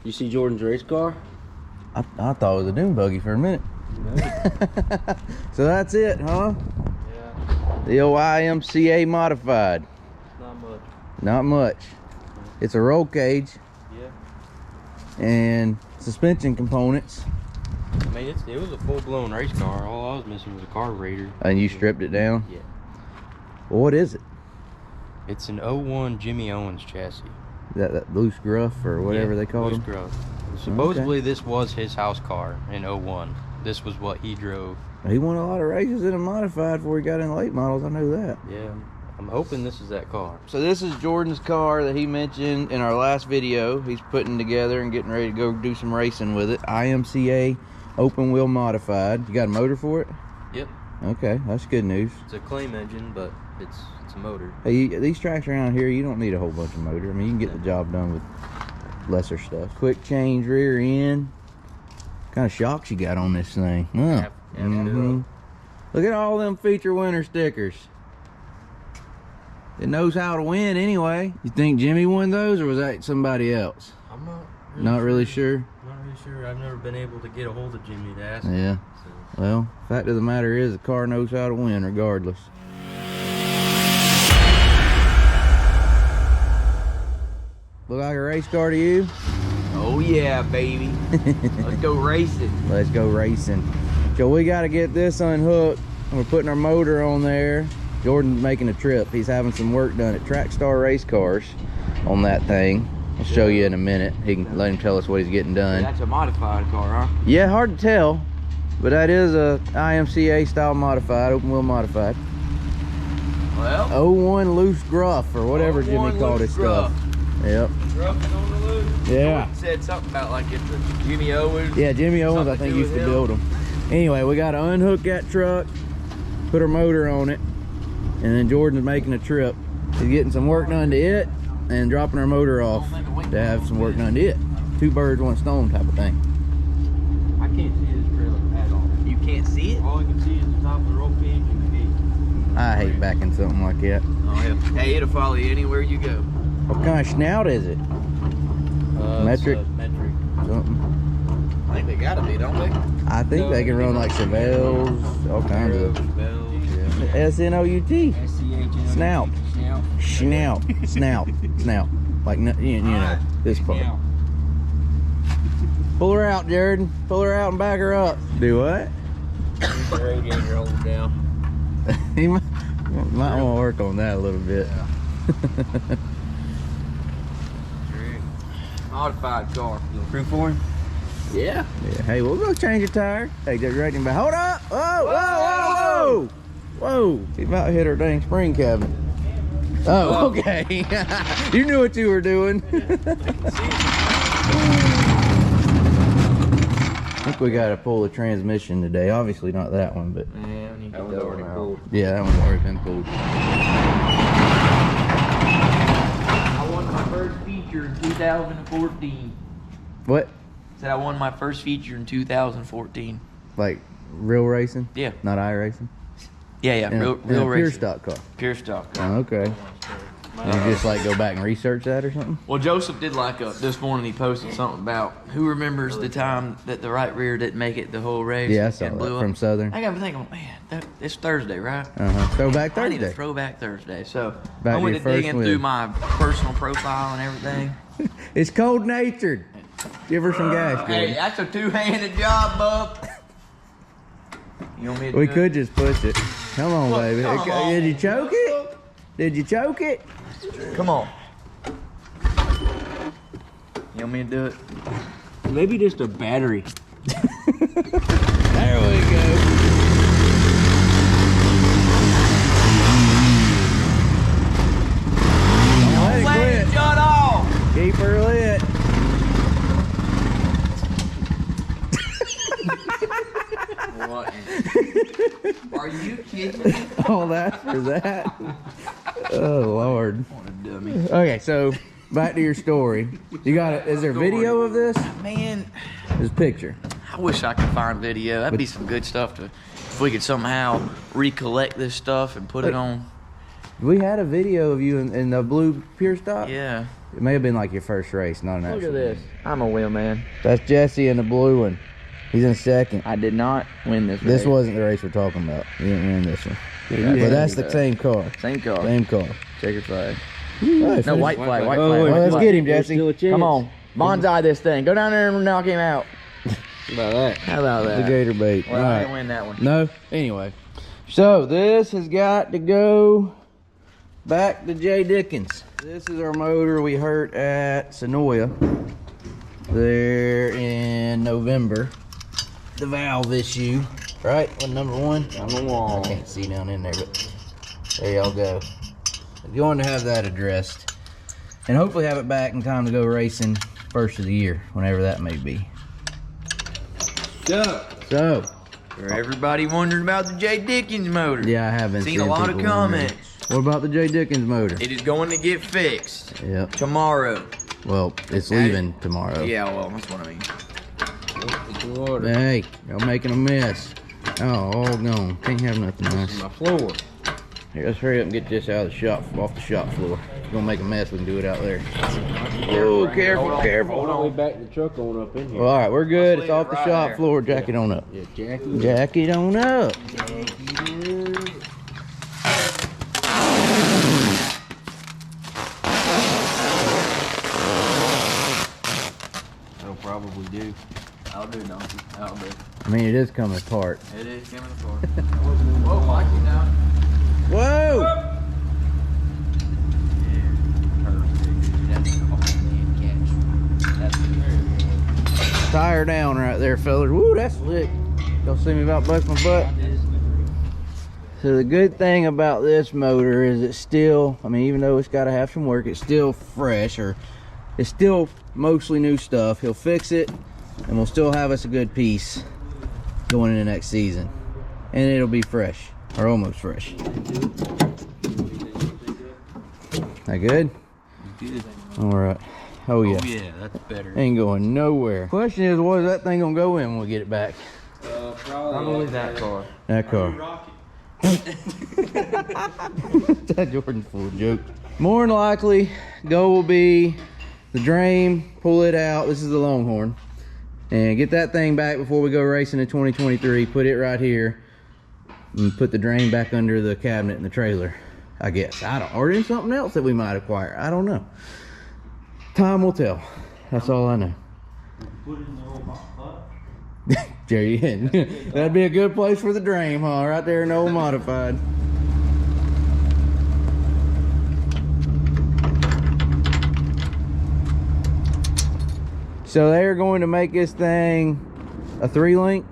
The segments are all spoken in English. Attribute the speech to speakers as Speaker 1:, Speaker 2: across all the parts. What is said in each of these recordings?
Speaker 1: You see Jordan's race car?
Speaker 2: I thought it was a dune buggy for a minute. So that's it, huh?
Speaker 1: Yeah.
Speaker 2: The old IMCA modified.
Speaker 1: Not much.
Speaker 2: Not much. It's a roll cage.
Speaker 1: Yeah.
Speaker 2: And suspension components.
Speaker 1: I mean, it was a full-blown race car. All I was missing was a carburetor.
Speaker 2: And you stripped it down?
Speaker 1: Yeah.
Speaker 2: Well, what is it?
Speaker 1: It's an 01 Jimmy Owens chassis.
Speaker 2: That loose gruff or whatever they call
Speaker 1: loose
Speaker 2: them?
Speaker 1: Gruff. Supposedly this was his house car in 01. This was what he drove.
Speaker 2: He won a lot of races in a modified before he got in late models, I know that.
Speaker 1: Yeah, I'm hoping this is that car.
Speaker 2: So this is Jordan's car that he mentioned in our last video. He's putting together and getting ready to go do some racing with it. IMCA open wheel modified. You got a motor for it?
Speaker 1: Yep.
Speaker 2: Okay, that's good news.
Speaker 1: It's a claim engine, but it's a motor.
Speaker 2: Hey, these tracks around here, you don't need a whole bunch of motor. I mean, you can get the job done with lesser stuff. Quick change rear end. What kind of shocks you got on this thing? Huh. Look at all them feature winner stickers. It knows how to win anyway. You think Jimmy won those, or was that somebody else?
Speaker 1: I'm
Speaker 2: Not really sure.
Speaker 1: Not really sure. I've never been able to get a hold of Jimmy to ask
Speaker 2: Yeah.
Speaker 1: him, so.
Speaker 2: Well, fact of the matter is, the car knows how to win regardless. Look like a race car to you?
Speaker 3: Oh yeah, baby. Let's go racing.
Speaker 2: Let's go racing. So we got to get this unhooked. We're putting our motor on there. Jordan's making a trip. He's having some work done at Trackstar Race Cars on that thing. I'll show you in a minute. He can let him tell us what he's getting done.
Speaker 3: That's a modified car, huh?
Speaker 2: Yeah, hard to tell, but that is a IMCA style modified, open wheel modified.
Speaker 3: Well,
Speaker 2: 01 loose gruff or whatever Jimmy called his stuff. Yep.
Speaker 3: Gruff is on the loose.
Speaker 2: Yeah.
Speaker 3: Jordan said something about like it's a Jimmy Owens.
Speaker 2: Yeah, Jimmy Owens, I
Speaker 3: Something
Speaker 2: think,
Speaker 3: to do
Speaker 2: used to
Speaker 3: with
Speaker 2: build them. Anyway, we got to unhook that truck, put our motor on it, and then Jordan's making a trip. He's getting some work done to it and dropping our motor off to have some work done to it. Two birds, one stone type of thing.
Speaker 3: I can't see this trailer at all. You can't see it?
Speaker 1: All I can see is the top of the roll cage and the gate.
Speaker 2: I hate backing something like that.
Speaker 3: Oh yeah. Hey, it'll follow you anywhere you go.
Speaker 2: What kind of snout is it? Metric?
Speaker 1: Metric.
Speaker 2: Something.
Speaker 3: I think they gotta be, don't they?
Speaker 2: I think they can run like Chevelles, all kinds of.
Speaker 1: Bells.
Speaker 2: S-N-O-U-T.
Speaker 3: S-C-H-N-O-U-T.
Speaker 2: Snout.
Speaker 3: Snout.
Speaker 2: Snout. Snout. Like, you know, this part. Pull her out, Jared. Pull her out and back her up. Do what?
Speaker 3: Use the radiator hold down.
Speaker 2: He might want to work on that a little bit.
Speaker 3: Modified car.
Speaker 1: You want crew for him?
Speaker 3: Yeah.
Speaker 2: Yeah. Hey, we'll go change a tire. Hey, just right back. Hold up! Whoa! Whoa! Whoa! Whoa! He about hit her dang spring cabinet. Oh, okay. You knew what you were doing. I think we got to pull the transmission today. Obviously not that one, but
Speaker 3: Yeah, I need to
Speaker 1: That one's
Speaker 3: go
Speaker 1: already
Speaker 3: around.
Speaker 1: pulled.
Speaker 2: yeah, that one's already been pulled.
Speaker 3: I won my first feature in 2014.
Speaker 2: What?
Speaker 3: Said I won my first feature in 2014.
Speaker 2: Like real racing?
Speaker 3: Yeah.
Speaker 2: Not iRacing?
Speaker 3: Yeah,
Speaker 2: In a-
Speaker 3: real
Speaker 2: in a
Speaker 3: real
Speaker 2: pure
Speaker 3: racing.
Speaker 2: stock car.
Speaker 3: Pure stock.
Speaker 2: Oh, okay. You just like go back and research that or something?
Speaker 3: Well, Joseph did like this morning. He posted something about who remembers the time that the right rear didn't make it the whole race.
Speaker 2: Yeah, I saw
Speaker 3: and
Speaker 2: that
Speaker 3: blew
Speaker 2: from
Speaker 3: up.
Speaker 2: Southern.
Speaker 3: I got to thinking, man, it's Thursday, right?
Speaker 2: Throwback
Speaker 3: I need a
Speaker 2: Thursday.
Speaker 3: throwback Thursday. So
Speaker 2: Back
Speaker 3: I
Speaker 2: to
Speaker 3: went
Speaker 2: your
Speaker 3: to
Speaker 2: first
Speaker 3: digging
Speaker 2: win.
Speaker 3: through my personal profile and everything.
Speaker 2: It's cold natured. Give her some gas,
Speaker 3: Hey,
Speaker 2: Jordan.
Speaker 3: that's a two-handed job, bub. You want me to
Speaker 2: We
Speaker 3: do it?
Speaker 2: could just push it. Come on,
Speaker 3: Look,
Speaker 2: baby.
Speaker 3: come on.
Speaker 2: Did you choke it? Did you choke it?
Speaker 3: Come on. You want me to do it?
Speaker 1: Maybe just a battery.
Speaker 2: There we go. Don't let it quit.
Speaker 3: Shut off!
Speaker 2: Keep her lit.
Speaker 3: What? Are you kidding me?
Speaker 2: All that for that. Oh Lord.
Speaker 3: What a dummy.
Speaker 2: Okay, so back to your story. You got it? Is there video of this?
Speaker 3: Man,
Speaker 2: There's a picture.
Speaker 3: I wish I could find video. That'd be some good stuff to, if we could somehow recollect this stuff and put it on.
Speaker 2: We had a video of you in the blue pure stock.
Speaker 3: Yeah.
Speaker 2: It may have been like your first race, not an actual.
Speaker 3: Look at this. I'm a wheel man.
Speaker 2: That's Jesse in the blue one. He's in second.
Speaker 3: I did not win this race.
Speaker 2: This wasn't the race we're talking about. You didn't win this one.
Speaker 3: Yeah,
Speaker 2: but that's the same car.
Speaker 3: Same car.
Speaker 2: Same car.
Speaker 3: Checkered flag.
Speaker 2: No,
Speaker 3: White flag. White flag.
Speaker 2: Well, let's get him, Jesse.
Speaker 3: Come on. Bonsai this thing. Go down there and knock him out.
Speaker 1: About that.
Speaker 3: How about that?
Speaker 2: The gator bait.
Speaker 3: Well,
Speaker 2: All
Speaker 3: I
Speaker 2: right.
Speaker 3: didn't win that one.
Speaker 2: No. Anyway. So this has got to go back to Jay Dickens. This is our motor we hurt at Sonoya there in November. The valve issue, right? What, number one?
Speaker 3: Number one.
Speaker 2: I can't see down in there, but there y'all go. We're going to have that addressed and hopefully have it back in time to go racing first of the year, whenever that may be. So.
Speaker 3: For everybody wondering about the Jay Dickens motor.
Speaker 2: Yeah, I have been
Speaker 3: seen a lot of
Speaker 2: people wondering.
Speaker 3: comments.
Speaker 2: What about the Jay Dickens motor?
Speaker 3: It is going to get fixed.
Speaker 2: Yep.
Speaker 3: Tomorrow.
Speaker 2: Well, it's leaving tomorrow.
Speaker 3: Yeah, well, that's what I mean.
Speaker 2: Hey, y'all making a mess. Oh, all gone. Can't have nothing nice.
Speaker 1: My floor.
Speaker 2: Here, let's hurry up and get this out of the shop, off the shop floor. If you're gonna make a mess, we can do it out there. Oh, careful, careful.
Speaker 1: Hold on. Back the truck on up in here.
Speaker 2: Well, all right, we're good. It's
Speaker 3: leave
Speaker 2: off
Speaker 3: it
Speaker 2: the
Speaker 3: right
Speaker 2: shop
Speaker 3: there.
Speaker 2: floor. Jack it on up.
Speaker 1: Yeah, Jackie.
Speaker 2: Jack it on up.
Speaker 1: That'll probably do.
Speaker 3: I'll do, donkey. I'll do.
Speaker 2: I mean, it is coming apart.
Speaker 3: It is coming apart. Whoa, Mikey down.
Speaker 2: Whoa! Tire down right there, fellas. Woo, that's slick. Y'all see me about bust my butt? So the good thing about this motor is it's still, I mean, even though it's got to have some work, it's still fresh, or it's still mostly new stuff. He'll fix it and we'll still have us a good piece going into next season. And it'll be fresh, or almost fresh. That good?
Speaker 1: Good.
Speaker 2: All right. Oh yeah.
Speaker 1: Oh yeah, that's better.
Speaker 2: Ain't going nowhere. Question is, what is that thing gonna go in when we get it back?
Speaker 3: Probably that car.
Speaker 2: That car. That Jordan's full of jokes. More than likely, goal will be the drain, pull it out. This is the Longhorn. And get that thing back before we go racing in 2023. Put it right here. And put the drain back under the cabinet in the trailer, I guess. I don't, or in something else that we might acquire. I don't know. Time will tell. That's all I know.
Speaker 4: Put it in the old hot pot.
Speaker 2: Jerry, that'd be a good place for the drain, huh? Right there in the old modified. So they're going to make this thing a 3-link.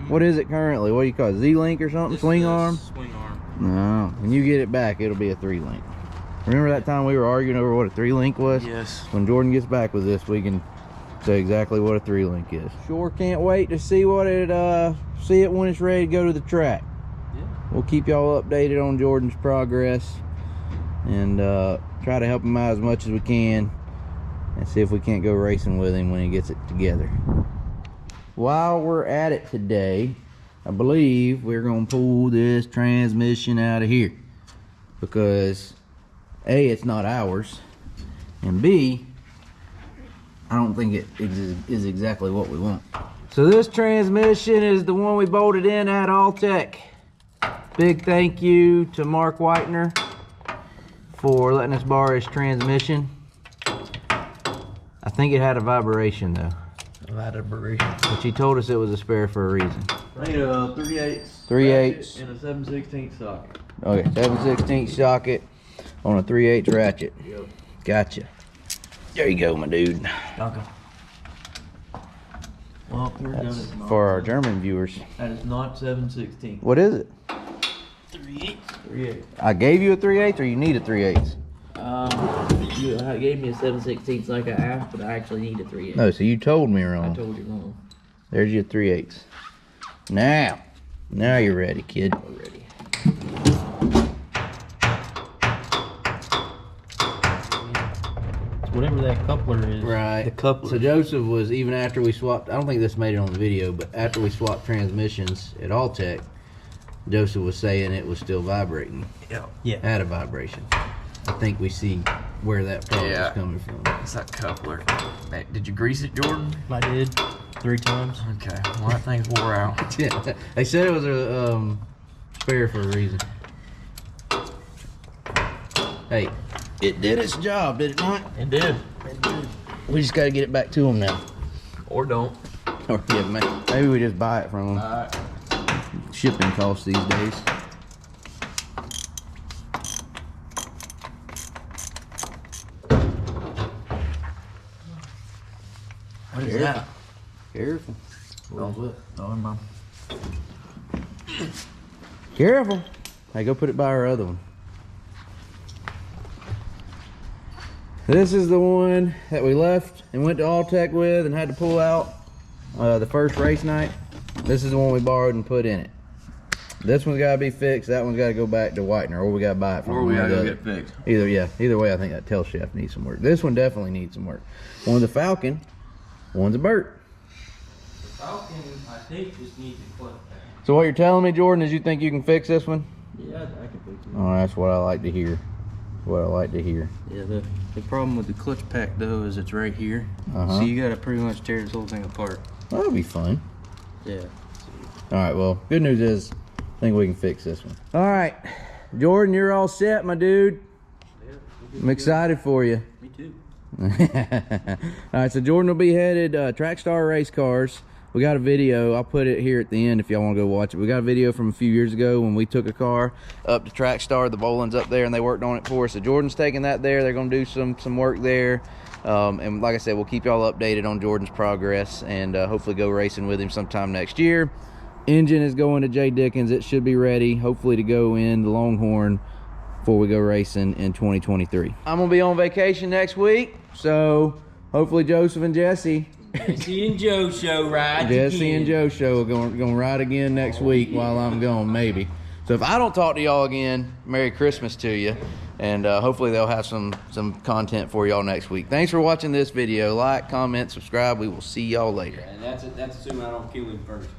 Speaker 2: What is it currently? What do you call it? Z-link or something? Swing arm?
Speaker 1: Swing arm.
Speaker 2: No. When you get it back, it'll be a 3-link. Remember that time we were arguing over what a 3-link was?
Speaker 3: Yes.
Speaker 2: When Jordan gets back with this, we can say exactly what a 3-link is. Sure can't wait to see what it see it when it's ready to go to the track.
Speaker 1: Yeah.
Speaker 2: We'll keep y'all updated on Jordan's progress and try to help him out as much as we can and see if we can't go racing with him when he gets it together. While we're at it today, I believe we're gonna pull this transmission out of here because A, it's not ours, and B, I don't think it is exactly what we want. So this transmission is the one we bolted in at Alltech. Big thank you to Mark Whitener for letting us borrow his transmission. I think it had a vibration though, which he told us it was a spare for a reason.
Speaker 4: I need a 3/8
Speaker 2: 3/8
Speaker 4: and a 7/16 socket.
Speaker 2: Okay, 7/16 socket on a 3/8 ratchet.
Speaker 4: Yep.
Speaker 2: Gotcha. There you go, my dude.
Speaker 3: Danke.
Speaker 4: Well, we're done.
Speaker 2: That's
Speaker 4: It's not.
Speaker 2: for our German viewers.
Speaker 4: That is not 7/16.
Speaker 2: What is it?
Speaker 4: 3/8.
Speaker 2: I gave you a 3/8 or you need a 3/8?
Speaker 5: You gave me a 7/16 like I asked, but I actually need a 3/8.
Speaker 2: No, so you told me
Speaker 5: I
Speaker 2: wrong.
Speaker 5: told you wrong.
Speaker 2: There's your 3/8. Now you're ready, kid.
Speaker 5: Already.
Speaker 1: Whatever that coupler is.
Speaker 2: Right.
Speaker 3: The coupler.
Speaker 2: So Joseph was, even after we swapped, I don't think this made it on the video, but after we swapped transmissions at Alltech, Joseph was saying it was still vibrating.
Speaker 3: Yeah.
Speaker 1: Yeah.
Speaker 2: Had a vibration. I think we see where that part
Speaker 3: Yeah.
Speaker 2: was coming from.
Speaker 3: It's that coupler. Hey, did you grease it, Jordan?
Speaker 1: I did 3 times.
Speaker 3: Okay. Well, that thing's wore out.
Speaker 2: Yeah, they said it was a spare for a reason. Hey, it did its job, did it not?
Speaker 3: It did.
Speaker 2: We just got to get it back to them now.
Speaker 3: Or don't.
Speaker 2: Or yeah, maybe we just buy it from them.
Speaker 3: Alright.
Speaker 2: Shipping costs these days.
Speaker 3: What is that?
Speaker 2: Careful.
Speaker 3: Oh, never mind.
Speaker 2: Careful. Hey, go put it by our other one. This is the one that we left and went to Alltech with and had to pull out the first race night. This is the one we borrowed and put in it. This one's got to be fixed. That one's got to go back to Whitener, or we got to buy it from
Speaker 3: Or we
Speaker 2: one
Speaker 3: gotta
Speaker 2: or
Speaker 3: go
Speaker 2: the
Speaker 3: get
Speaker 2: other.
Speaker 3: fixed.
Speaker 2: Either way, I think that tail shaft needs some work. This one definitely needs some work. One's a Falcon, one's a Burt.
Speaker 1: Falcon, I think, just needs a clutch pack.
Speaker 2: So what you're telling me, Jordan, is you think you can fix this one?
Speaker 4: Yeah, I can fix it.
Speaker 2: Oh, that's what I like to hear. What I like to hear.
Speaker 1: Yeah, the problem with the clutch pack though is it's right here.
Speaker 2: Uh-huh.
Speaker 1: So you gotta pretty much tear this whole thing apart.
Speaker 2: That'll be fun.
Speaker 1: Yeah.
Speaker 2: All right, well, good news is I think we can fix this one. All right, Jordan, you're all set, my dude. I'm excited for you.
Speaker 1: Me too.
Speaker 2: All right, so Jordan will be headed Trackstar Race Cars. We got a video. I'll put it here at the end if y'all want to go watch it. We got a video from a few years ago when we took a car up to Trackstar. The Boland's up there and they worked on it for us. So Jordan's taking that there. They're going to do some work there. And like I said, we'll keep y'all updated on Jordan's progress and hopefully go racing with him sometime next year. Engine is going to J. Dickens. It should be ready, hopefully, to go in the Longhorn before we go racing in 2023. I'm going to be on vacation next week, so hopefully Joseph and Jesse.
Speaker 5: Jesse and Joe show rides
Speaker 2: Jesse
Speaker 5: again.
Speaker 2: and Joe show are going to ride again next week while I'm gone, maybe. So if I don't talk to y'all again, Merry Christmas to you. And hopefully they'll have some content for y'all next week. Thanks for watching this video. Like, comment, subscribe. We will see y'all later.
Speaker 5: And that's assuming I don't kill him first.